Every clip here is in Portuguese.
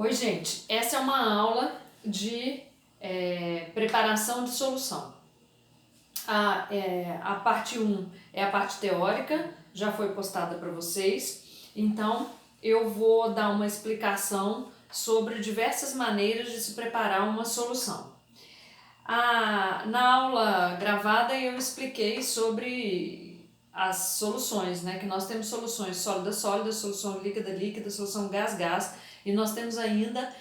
Oi, gente, essa é uma aula de preparação de solução. A parte 1 é a parte teórica, já foi postada para vocês, então eu vou dar uma explicação sobre diversas maneiras de se preparar uma solução. Na aula gravada eu expliquei sobre as soluções, né? Que nós temos soluções sólida-sólida, solução líquida-líquida, solução gás-gás, e nós temos ainda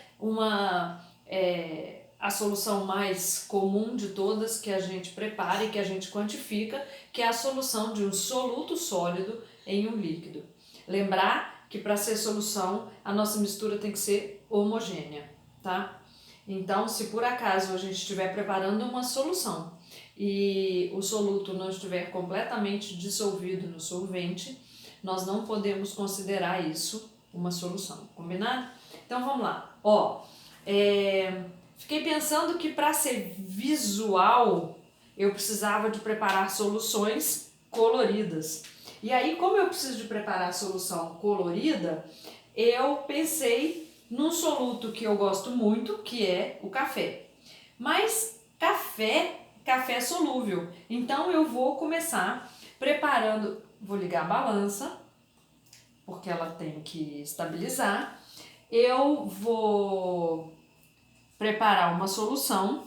a solução mais comum de todas que a gente prepara e que a gente quantifica, que é a solução de um soluto sólido em um líquido. Lembrar que para ser solução a nossa mistura tem que ser homogênea, tá? Então, se por acaso a gente estiver preparando uma solução e o soluto não estiver completamente dissolvido no solvente, nós não podemos considerar isso uma solução, combinado? Então vamos lá. Fiquei pensando que para ser visual eu precisava de preparar soluções coloridas. E aí, como eu preciso de preparar a solução colorida, eu pensei num soluto que eu gosto muito, que é o café. Mas café é solúvel. Então eu vou começar preparando, vou ligar a balança, porque ela tem que estabilizar. Eu vou preparar uma solução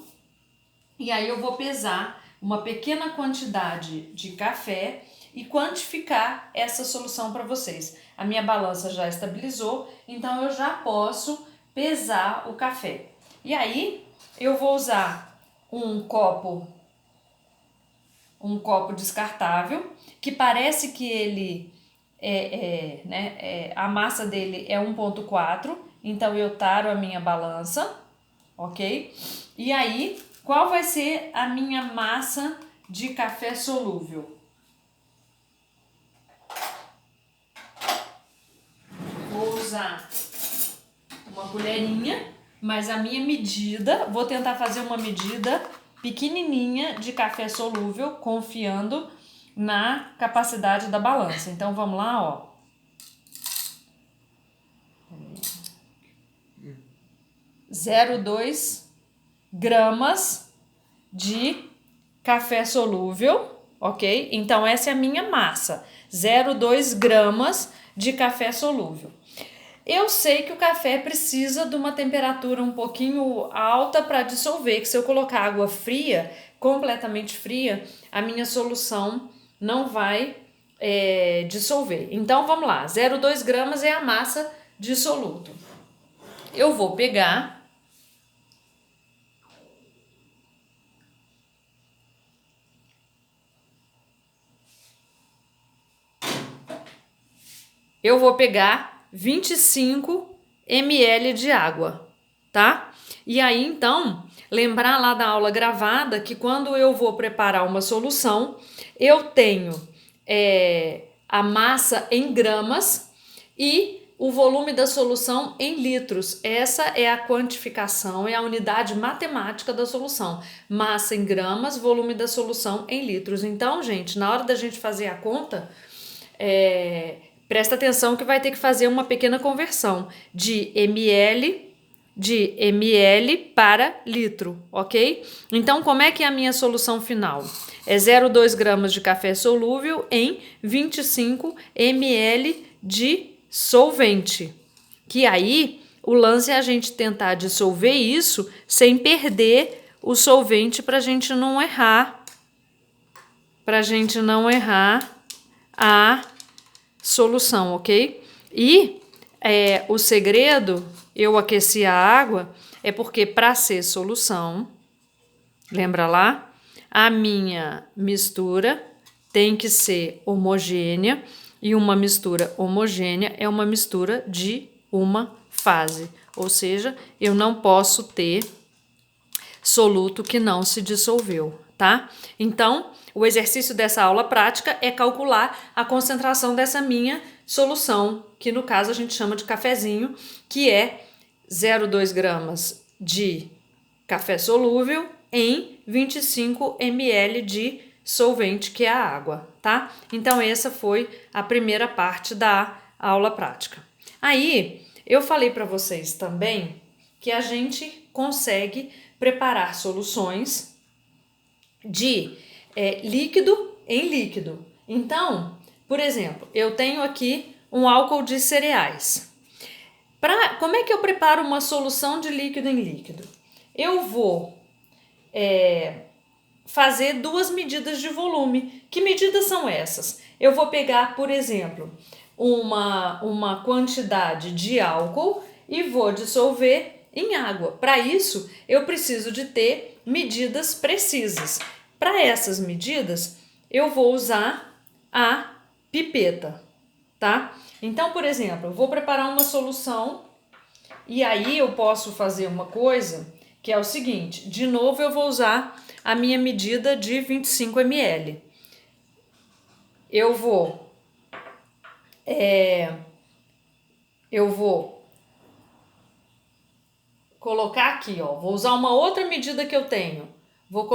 e aí eu vou pesar uma pequena quantidade de café e quantificar essa solução para vocês. A minha balança já estabilizou, então eu já posso pesar o café. E aí eu vou usar um copo descartável, que parece que ele a massa dele é 1,4, então eu taro a minha balança, ok? E aí, qual vai ser a minha massa de café solúvel? Vou usar uma colherinha, mas a minha medida, vou tentar fazer uma medida pequenininha de café solúvel, confiando na capacidade da balança. Então vamos lá, ó. 0,2 gramas de café solúvel, ok? Então essa é a minha massa, 0,2 gramas de café solúvel. Eu sei que o café precisa de uma temperatura um pouquinho alta para dissolver, que se eu colocar água fria, completamente fria, a minha solução não vai dissolver. Então vamos lá, 0,2 gramas é a massa dissoluto. Eu vou pegar eu vou pegar 25 ml de água, tá? E aí, então, lembrar lá da aula gravada que quando eu vou preparar uma solução, eu tenho a massa em gramas e o volume da solução em litros. Essa é a quantificação, é a unidade matemática da solução. Massa em gramas, volume da solução em litros. Então, gente, na hora da gente fazer a conta, presta atenção que vai ter que fazer uma pequena conversão de ml para litro, ok? Então, como é que é a minha solução final? É 0,2 gramas de café solúvel em 25 ml de solvente. Que aí, o lance é a gente tentar dissolver isso sem perder o solvente para a gente não errar. A solução, ok? E o segredo, eu aqueci a água, é porque para ser solução, lembra lá? A minha mistura tem que ser homogênea, e uma mistura homogênea é uma mistura de uma fase, ou seja, eu não posso ter soluto que não se dissolveu, tá? Então, o exercício dessa aula prática é calcular a concentração dessa minha solução, que no caso a gente chama de cafezinho, que é 0,2 gramas de café solúvel em 25 ml de solvente, que é a água, tá? Então, essa foi a primeira parte da aula prática. Aí, eu falei para vocês também que a gente consegue preparar soluções de líquido em líquido. Então, por exemplo, eu tenho aqui um álcool de cereais. Como é que eu preparo uma solução de líquido em líquido? Eu vou fazer 2 medidas de volume. Que medidas são essas? Eu vou pegar, por exemplo, uma quantidade de álcool e vou dissolver em água. Para isso, eu preciso de ter medidas precisas. Para essas medidas, eu vou usar a pipeta, tá? Então, por exemplo, eu vou preparar uma solução e aí eu posso fazer uma coisa que é o seguinte, de novo eu vou usar a minha medida de 25 ml. Eu vou colocar aqui, ó, vou usar uma outra medida que eu tenho. Vou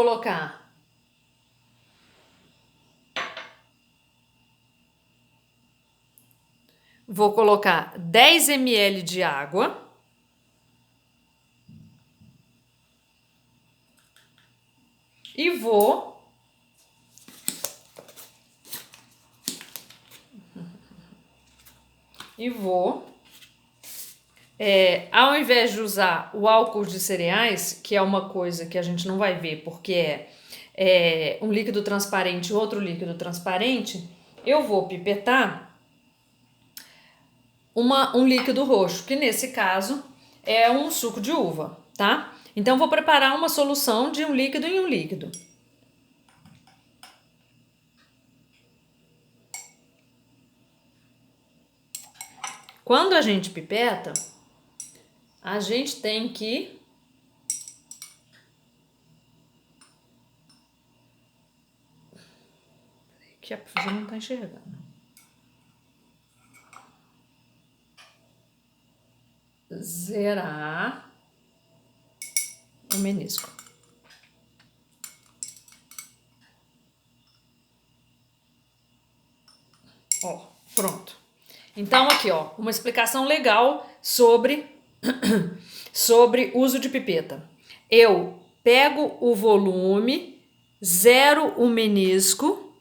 colocar 10 ml de água. E vou ao invés de usar o álcool de cereais, que é uma coisa que a gente não vai ver porque é um líquido transparente e outro líquido transparente, eu vou pipetar um líquido roxo, que nesse caso é um suco de uva, tá? Então, vou preparar uma solução de um líquido em um líquido. Quando a gente pipeta, a gente tem que a professora não está enxergando. Zerar o menisco. Ó, pronto. Então, aqui, ó, uma explicação legal sobre uso de pipeta. Eu pego o volume, zero o menisco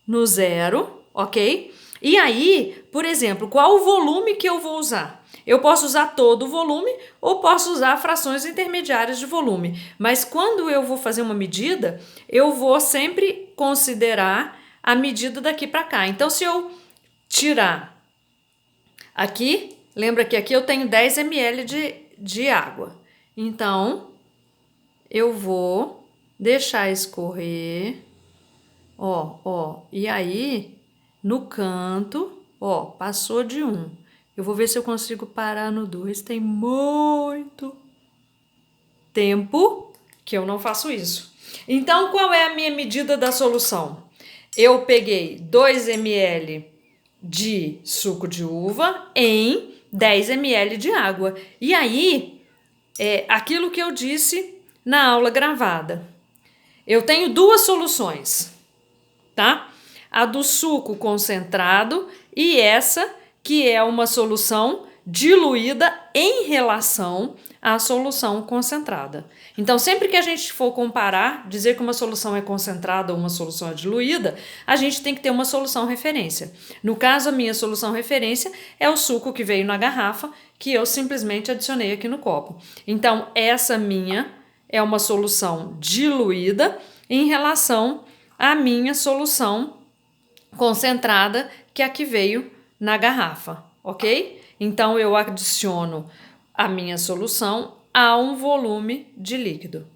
no zero, ok? E aí, por exemplo, qual o volume que eu vou usar? Eu posso usar todo o volume ou posso usar frações intermediárias de volume. Mas quando eu vou fazer uma medida, eu vou sempre considerar a medida daqui para cá. Então, se eu tirar aqui, lembra que aqui eu tenho 10 ml de água. Então, eu vou deixar escorrer, ó, e aí, no canto, ó, passou de 1. Eu vou ver se eu consigo parar no 2. Tem muito tempo que eu não faço isso. Então, qual é a minha medida da solução? Eu peguei 2 ml de suco de uva em 10 ml de água. E aí, aquilo que eu disse na aula gravada. Eu tenho 2 soluções, tá? A do suco concentrado e essa que é uma solução diluída em relação à solução concentrada. Então, sempre que a gente for comparar, dizer que uma solução é concentrada ou uma solução é diluída, a gente tem que ter uma solução referência. No caso, a minha solução referência é o suco que veio na garrafa, que eu simplesmente adicionei aqui no copo. Então, essa minha é uma solução diluída em relação à minha solução concentrada, que é a que veio na garrafa, ok? Então, eu adiciono a minha solução a um volume de líquido.